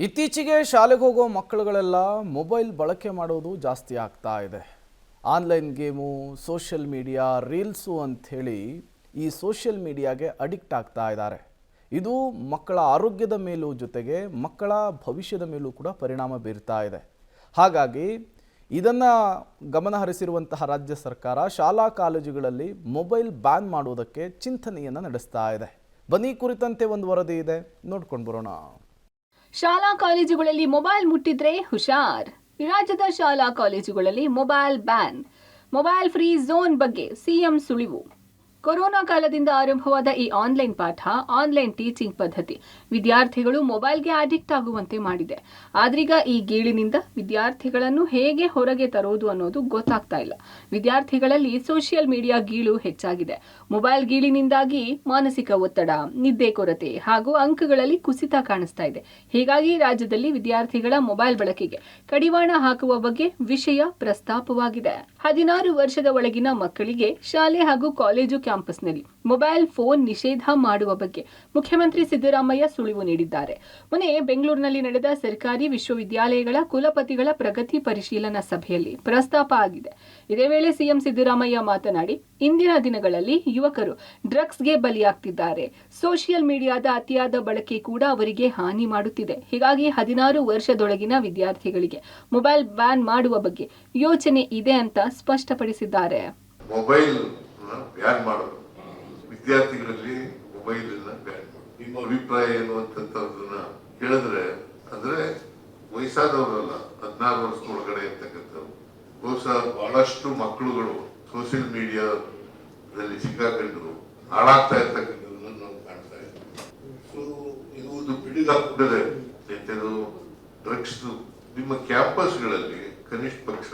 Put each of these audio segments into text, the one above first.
ಇತ್ತೀಚೆಗೆ ಶಾಲೆಗೆ ಹೋಗೋ ಮಕ್ಕಳುಗಳೆಲ್ಲ ಮೊಬೈಲ್ ಬಳಕೆ ಮಾಡೋದು ಜಾಸ್ತಿ ಆಗ್ತಾ ಇದೆ. Online game, social media, reels ಅಂಥೇಳಿ ಈ ಸೋಷಿಯಲ್ ಮೀಡಿಯಾಗೆ ಅಡಿಕ್ಟ್ ಆಗ್ತಾ ಇದ್ದಾರೆ. ಇದು ಮಕ್ಕಳ ಆರೋಗ್ಯದ ಮೇಲೂ ಜೊತೆಗೆ ಮಕ್ಕಳ ಭವಿಷ್ಯದ ಮೇಲೂ ಕೂಡ ಪರಿಣಾಮ ಬೀರ್ತಾ ಇದೆ. ಹಾಗಾಗಿ ಇದನ್ನು ಗಮನಹರಿಸಿರುವಂತಹ ರಾಜ್ಯ ಸರ್ಕಾರ ಶಾಲಾ ಕಾಲೇಜುಗಳಲ್ಲಿ ಮೊಬೈಲ್ ಬ್ಯಾನ್ ಮಾಡುವುದಕ್ಕೆ ಚಿಂತನೆಯನ್ನು ನಡೆಸ್ತಾ ಇದೆ. ಬನ್ನಿ ಕುರಿತಂತೆ ಒಂದು ವರದಿ ಇದೆ, ನೋಡ್ಕೊಂಡು ಬರೋಣ. ಶಾಲಾ ಕಾಲೇಜುಗಳಲ್ಲಿ ಮೊಬೈಲ್ ಮುಟ್ಟಿದ್ರೆ ಹುಷಾರ್. ರಾಜ್ಯದ ಶಾಲಾ ಕಾಲೇಜುಗಳಲ್ಲಿ mobile ban, mobile free zone ಬಗ್ಗೆ ಸಿಎಂ ಸುಳಿವು. ಕೊರೋನಾ ಕಾಲದಿಂದ ಆರಂಭವಾದ ಈ ಆನ್ಲೈನ್ ಪಾಠ, ಆನ್ಲೈನ್ ಟೀಚಿಂಗ್ ಪದ್ಧತಿ ವಿದ್ಯಾರ್ಥಿಗಳು ಮೊಬೈಲ್ಗೆ ಅಡಿಕ್ಟ್ ಆಗುವಂತೆ ಮಾಡಿದೆ. ಆದ್ರೀಗ ಈ ಗೀಳಿನಿಂದ ವಿದ್ಯಾರ್ಥಿಗಳನ್ನು ಹೇಗೆ ಹೊರಗೆ ತರೋದು ಅನ್ನೋದು ಗೊತ್ತಾಗ್ತಾ ಇಲ್ಲ. ವಿದ್ಯಾರ್ಥಿಗಳಲ್ಲಿ ಸೋಷಿಯಲ್ ಮೀಡಿಯಾ ಗೀಳು ಹೆಚ್ಚಾಗಿದೆ. ಮೊಬೈಲ್ ಗೀಳಿನಿಂದಾಗಿ ಮಾನಸಿಕ ಒತ್ತಡ, ನಿದ್ದೆ ಕೊರತೆ ಹಾಗೂ ಅಂಕಗಳಲ್ಲಿ ಕುಸಿತ ಕಾಣಿಸ್ತಾ ಇದೆ. ಹೀಗಾಗಿ ರಾಜ್ಯದಲ್ಲಿ ವಿದ್ಯಾರ್ಥಿಗಳ ಮೊಬೈಲ್ ಬಳಕೆಗೆ ಕಡಿವಾಣ ಹಾಕುವ ಬಗ್ಗೆ ವಿಷಯ ಪ್ರಸ್ತಾಪವಾಗಿದೆ. 16 ವರ್ಷದ ಒಳಗಿನ ಮಕ್ಕಳಿಗೆ ಶಾಲೆ ಹಾಗೂ ಕಾಲೇಜು ಕ್ಯಾಂಪಸ್ನಲ್ಲಿ ಮೊಬೈಲ್ ಫೋನ್ ನಿಷೇಧ ಮಾಡುವ ಬಗ್ಗೆ ಮುಖ್ಯಮಂತ್ರಿ ಸಿದ್ದರಾಮಯ್ಯ ಸುಳಿವು ನೀಡಿದ್ದಾರೆ. ಮೊನ್ನೆ ಬೆಂಗಳೂರಿನಲ್ಲಿ ನಡೆದ ಸರ್ಕಾರಿ ವಿಶ್ವವಿದ್ಯಾಲಯಗಳ ಕುಲಪತಿಗಳ ಪ್ರಗತಿ ಪರಿಶೀಲನಾ ಸಭೆಯಲ್ಲಿ ಪ್ರಸ್ತಾಪ ಆಗಿದೆ. ಇದೇ ವೇಳೆ ಸಿಎಂ ಸಿದ್ದರಾಮಯ್ಯ ಮಾತನಾಡಿ, ಇಂದಿನ ದಿನಗಳಲ್ಲಿ ಯುವಕರು ಡ್ರಗ್ಸ್ಗೆ ಬಲಿಯಾಗ್ತಿದ್ದಾರೆ. ಸೋಷಿಯಲ್ ಮೀಡಿಯಾದ ಅತಿಯಾದ ಬಳಕೆ ಕೂಡ ಅವರಿಗೆ ಹಾನಿ ಮಾಡುತ್ತಿದೆ. ಹೀಗಾಗಿ 16 ವರ್ಷದೊಳಗಿನ ವಿದ್ಯಾರ್ಥಿಗಳಿಗೆ ಮೊಬೈಲ್ ಬ್ಯಾನ್ ಮಾಡುವ ಬಗ್ಗೆ ಯೋಚನೆ ಇದೆ ಅಂತ ಸ್ಪಷ್ಟಪಡಿಸಿದ್ದಾರೆ. ಮೊಬೈಲ್ ಬ್ಯಾನ್ ಮಾಡೋದು, ವಿದ್ಯಾರ್ಥಿಗಳಲ್ಲಿ ಮೊಬೈಲ್ ಬ್ಯಾನ್ ಮಾಡೋದು, ನಿಮ್ಮ ಅಭಿಪ್ರಾಯ ಏನು ಅಂತಂತದನ್ನ ಹೇಳಿದ್ರೆ, ಅಂದ್ರೆ ವಯಸ್ಸಾದವರಲ್ಲ, 16 ವರ್ಷದೊಳಗಡೆ ಇರ್ತಕ್ಕಂಥವ್ರು, ಬಹುಶಃ ಬಹಳಷ್ಟು ಮಕ್ಕಳುಗಳು ಸೋಷಿಯಲ್ ಮೀಡಿಯಾದಲ್ಲಿ ಸಿಕ್ಕಾಕೊಂಡು ಹಾಳಾಗ್ತಾ ಇರ್ತಕ್ಕಂಥದ್ದನ್ನ ನಾವು ಕಾಣ್ತಾ ಇದ್ದೀವಿ. ಸೊ ಇದು ಒಂದು ಬಿಡಿದಾಗ್ಬಿಟ್ಟಿದೆ. ಡ್ರಗ್ಸ್ ನಿಮ್ಮ ಕ್ಯಾಂಪಸ್ಗಳಲ್ಲಿ ಕನಿಷ್ಠ ಪಕ್ಷ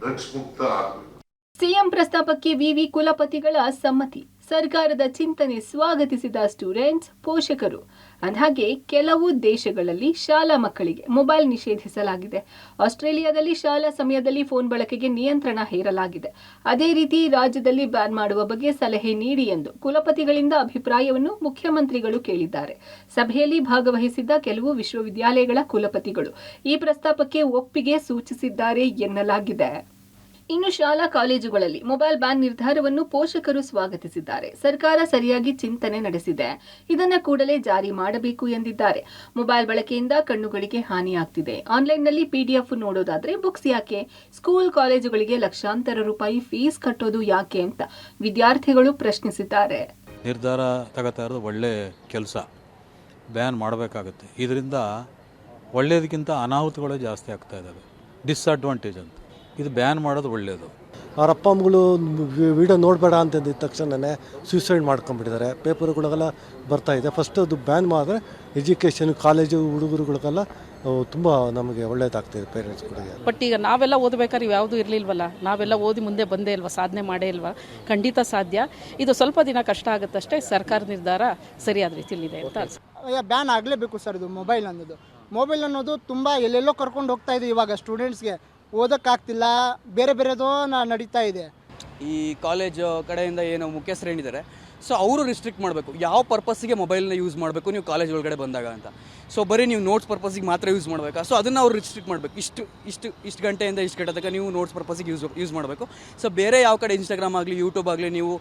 ಡ್ರಗ್ಸ್ ಮುಕ್ತ ಆಗಬೇಕು. ಸಿಎಂ ಪ್ರಸ್ತಾಪಕ್ಕೆ ವಿವಿ ಕುಲಪತಿಗಳ ಸಮ್ಮತಿ. ಸರ್ಕಾರದ ಚಿಂತನೆ ಸ್ವಾಗತಿಸಿದ ಸ್ಟೂಡೆಂಟ್ಸ್, ಪೋಷಕರು. ಅಂದಹಾಗೆ ಕೆಲವು ದೇಶಗಳಲ್ಲಿ ಶಾಲಾ ಮಕ್ಕಳಿಗೆ ಮೊಬೈಲ್ ನಿಷೇಧಿಸಲಾಗಿದೆ. ಆಸ್ಟ್ರೇಲಿಯಾದಲ್ಲಿ ಶಾಲಾ ಸಮಯದಲ್ಲಿ ಫೋನ್ ಬಳಕೆಗೆ ನಿಯಂತ್ರಣ ಹೇರಲಾಗಿದೆ. ಅದೇ ರೀತಿ ರಾಜ್ಯದಲ್ಲಿ ಬ್ಯಾನ್ ಮಾಡುವ ಬಗ್ಗೆ ಸಲಹೆ ನೀಡಿ ಎಂದು ಕುಲಪತಿಗಳಿಂದ ಅಭಿಪ್ರಾಯವನ್ನು ಮುಖ್ಯಮಂತ್ರಿಗಳು ಕೇಳಿದ್ದಾರೆ. ಸಭೆಯಲ್ಲಿ ಭಾಗವಹಿಸಿದ್ದ ಕೆಲವು ವಿಶ್ವವಿದ್ಯಾಲಯಗಳ ಕುಲಪತಿಗಳು ಈ ಪ್ರಸ್ತಾಪಕ್ಕೆ ಒಪ್ಪಿಗೆ ಸೂಚಿಸಿದ್ದಾರೆ ಎನ್ನಲಾಗಿದೆ. ಇನ್ನು ಶಾಲಾ ಕಾಲೇಜುಗಳಲ್ಲಿ ಮೊಬೈಲ್ ಬ್ಯಾನ್ ನಿರ್ಧಾರವನ್ನು ಪೋಷಕರು ಸ್ವಾಗತಿಸಿದ್ದಾರೆ. ಸರ್ಕಾರ ಸರಿಯಾಗಿ ಚಿಂತನೆ ನಡೆಸಿದೆ, ಇದನ್ನ ಕೂಡಲೇ ಜಾರಿ ಮಾಡಬೇಕು ಎಂದಿದ್ದಾರೆ. ಮೊಬೈಲ್ ಬಳಕೆಯಿಂದ ಕಣ್ಣುಗಳಿಗೆ ಹಾನಿಯಾಗ್ತಿದೆ. ಆನ್ಲೈನ್ನಲ್ಲಿ PDF ನೋಡೋದಾದ್ರೆ ಬುಕ್ಸ್ ಯಾಕೆ? ಸ್ಕೂಲ್ ಕಾಲೇಜುಗಳಿಗೆ ಲಕ್ಷಾಂತರ ರೂಪಾಯಿ ಫೀಸ್ ಕಟ್ಟೋದು ಯಾಕೆ ಅಂತ ವಿದ್ಯಾರ್ಥಿಗಳು ಪ್ರಶ್ನಿಸಿದ್ದಾರೆ. ನಿರ್ಧಾರ ತಗೋತಾ ಇರೋದು ಒಳ್ಳೆ ಕೆಲಸ, ಬ್ಯಾನ್ ಮಾಡಬೇಕಾಗುತ್ತೆ. ಇದರಿಂದ ಒಳ್ಳೆಯದಕ್ಕಿಂತ ಅನಾಹುತಗಳೇ ಜಾಸ್ತಿ ಆಗ್ತಾ ಇದ್ದಾವೆ, ಡಿಸ್ಅಡ್ವಾಂಟೇಜ್ ಅಂತ. ಇದು ಬ್ಯಾನ್ ಮಾಡೋದು ಒಳ್ಳೆಯದು. ಅವ್ರ ಅಪ್ಪ ಅಮ್ಮಗಳು ವಿಡಿಯೋ ನೋಡಬೇಡ ಅಂತಂದಿದ್ದ ತಕ್ಷಣವೇ ಸೂಸೈಡ್ ಮಾಡ್ಕೊಂಡ್ಬಿಟ್ಟಿದ್ದಾರೆ. ಪೇಪರ್ಗಳಿಗೆಲ್ಲ ಬರ್ತಾ ಇದೆ. ಫಸ್ಟ್ ಅದು ಬ್ಯಾನ್ ಮಾಡಿದ್ರೆ ಎಜುಕೇಷನ್, ಕಾಲೇಜು ಹುಡುಗರುಗಳಿಗೆಲ್ಲ ತುಂಬ ನಮಗೆ ಒಳ್ಳೇದಾಗ್ತಿದೆ, ಪೇರೆಂಟ್ಸ್ಗಳಿಗೆ. ಬಟ್ ಈಗ ನಾವೆಲ್ಲ ಓದಬೇಕಾದ್ರೆ ಯಾವುದು ಇರಲಿಲ್ವಲ್ಲ, ನಾವೆಲ್ಲ ಓದಿ ಮುಂದೆ ಬಂದೇ ಇಲ್ವಾ, ಸಾಧನೆ ಮಾಡೇ ಇಲ್ವಾ? ಖಂಡಿತ ಸಾಧ್ಯ. ಇದು ಸ್ವಲ್ಪ ದಿನ ಕಷ್ಟ ಆಗುತ್ತಷ್ಟೇ. ಸರ್ಕಾರ ನಿರ್ಧಾರ ಸರಿಯಾದ ರೀತಿಯಲ್ಲಿದೆ ಅಂತ ಅನ್ಸುತ್ತೆ. ಬ್ಯಾನ್ ಆಗಲೇಬೇಕು ಸರ್. ಇದು ಮೊಬೈಲ್ ಅನ್ನೋದು ತುಂಬ ಎಲ್ಲೆಲ್ಲೋ ಕರ್ಕೊಂಡು ಹೋಗ್ತಾ ಇದೆ. ಇವಾಗ ಸ್ಟೂಡೆಂಟ್ಸ್ಗೆ ಓದೋಕ್ಕಾಗ್ತಿಲ್ಲ, ಬೇರೆ ಬೇರೆದೋ ನಡೀತಾ ಇದೆ. ಈ ಕಾಲೇಜು ಕಡೆಯಿಂದ ಏನು ಮುಖ್ಯಸ್ಥರು ಏನಿದ್ದಾರೆ, ಸೊ ಅವರು ರಿಸ್ಟ್ರಿಕ್ಟ್ ಮಾಡಬೇಕು ಯಾವ ಪರ್ಪಸ್ಸಿಗೆ ಮೊಬೈಲ್ನ ಯೂಸ್ ಮಾಡಬೇಕು ನೀವು ಕಾಲೇಜ್ ಒಳಗಡೆ ಬಂದಾಗ ಅಂತ. ಸೊ ಬರೀ ನೀವು ನೋಟ್ಸ್ ಪರ್ಪಸ್ಸಿಗೆ ಮಾತ್ರ ಯೂಸ್ ಮಾಡಬೇಕಾ? ಸೊ ಅದನ್ನು ಅವ್ರು ರಿಸ್ಟ್ರಿಕ್ಟ್ ಮಾಡಬೇಕು. ಇಷ್ಟು ಗಂಟೆಯಿಂದ ಇಷ್ಟು ಗಂಟೆ ತನಕ ನೀವು ನೋಟ್ಸ್ ಪರ್ಪಸ್ಸಿಗೆ ಯೂಸ್ ಮಾಡಬೇಕು. ಸೊ ಬೇರೆ ಯಾವ ಕಡೆ ಇನ್ಸ್ಟಾಗ್ರಾಮ್ ಆಗಲಿ, ಯೂಟ್ಯೂಬ್ ಆಗಲಿ ನೀವು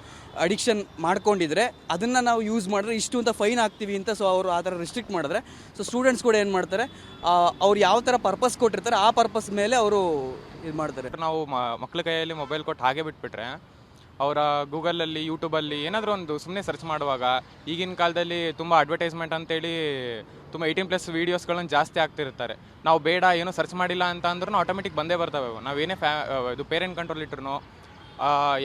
ಅಡಿಕ್ಷನ್ ಮಾಡ್ಕೊಂಡಿದ್ರೆ ಅದನ್ನು ನಾವು ಯೂಸ್ ಮಾಡಿದ್ರೆ ಇಷ್ಟು ಅಂತ ಫೈನ್ ಹಾಕ್ತೀವಿ ಅಂತ. ಸೊ ಅವರು ಆ ಥರ ರಿಸ್ಟ್ರಿಕ್ಟ್ ಮಾಡಿದ್ರೆ ಸೊ ಸ್ಟೂಡೆಂಟ್ಸ್ ಕೂಡ ಏನು ಮಾಡ್ತಾರೆ, ಅವ್ರು ಯಾವ ಥರ ಪರ್ಪಸ್ ಕೊಟ್ಟಿರ್ತಾರೆ ಆ ಪರ್ಪಸ್ ಮೇಲೆ ಅವರು ಇದು ಮಾಡ್ತಾರೆ. ನಾವು ಮಕ್ಕಳ ಕೈಯಲ್ಲಿ ಮೊಬೈಲ್ ಕೊಟ್ಟು ಹಾಗೆ ಬಿಟ್ಬಿಟ್ರೆ ಅವರ ಗೂಗಲಲ್ಲಿ, ಯೂಟ್ಯೂಬಲ್ಲಿ ಏನಾದರೂ ಒಂದು ಸುಮ್ಮನೆ ಸರ್ಚ್ ಮಾಡುವಾಗ, ಈಗಿನ ಕಾಲದಲ್ಲಿ ತುಂಬ ಅಡ್ವರ್ಟೈಸ್ಮೆಂಟ್ ಅಂತೇಳಿ ತುಂಬ 18+ ವೀಡಿಯೋಸ್ಗಳನ್ನು ಜಾಸ್ತಿ ಆಗ್ತಿರ್ತಾರೆ. ನಾವು ಬೇಡ ಏನೋ ಸರ್ಚ್ ಮಾಡಿಲ್ಲ ಅಂತ ಅಂದ್ರೂ ಆಟೋಮೆಟಿಕ್ ಬಂದೇ ಬರ್ತವೆ. ನಾವೇನೇ ಇದು ಪೇರೆಂಟ್ ಕಂಟ್ರೋಲ್ ಇಟ್ರು,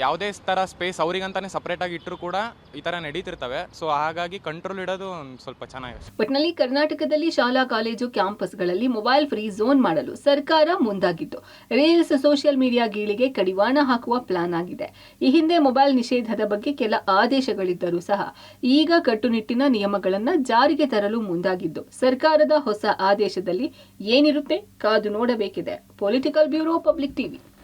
ಯಾವುದೇ ಥರ ಸ್ಪೇಸ್ ಅವರಿಗಂತಾನೆ ಸಪ್ರೇಟಾಗಿ ಇಟ್ಟರು ಕೂಡ ಈ ಥರ ನಡೀತಿರ್ತವೆ. ಸೊ ಹಾಗಾಗಿ ಕಂಟ್ರೋಲ್ ಇಡೋದು ಒಂದು ಸ್ವಲ್ಪ ಚೆನ್ನಾಗಿದೆ. ಒಟ್ಟಿನಲ್ಲಿ ಕರ್ನಾಟಕದಲ್ಲಿ ಶಾಲಾ ಕಾಲೇಜು ಕ್ಯಾಂಪಸ್ಗಳಲ್ಲಿ ಮೊಬೈಲ್ ಫ್ರೀ ಝೋನ್ ಮಾಡಲು ಸರ್ಕಾರ ಮುಂದಾಗಿದ್ದು, ರೀಲ್ಸ್, ಸೋಷಿಯಲ್ ಮೀಡಿಯಾ ಗೀಳಿಗೆ ಕಡಿವಾಣ ಹಾಕುವ ಪ್ಲಾನ್ ಆಗಿದೆ. ಈ ಹಿಂದೆ ಮೊಬೈಲ್ ನಿಷೇಧದ ಬಗ್ಗೆ ಕೆಲ ಆದೇಶಗಳಿದ್ದರೂ ಸಹ ಈಗ ಕಟ್ಟುನಿಟ್ಟಿನ ನಿಯಮಗಳನ್ನು ಜಾರಿಗೆ ತರಲು ಮುಂದಾಗಿದ್ದು, ಸರ್ಕಾರದ ಹೊಸ ಆದೇಶದಲ್ಲಿ ಏನಿರುತ್ತೆ ಕಾದು ನೋಡಬೇಕಿದೆ. Political bureau, public TV.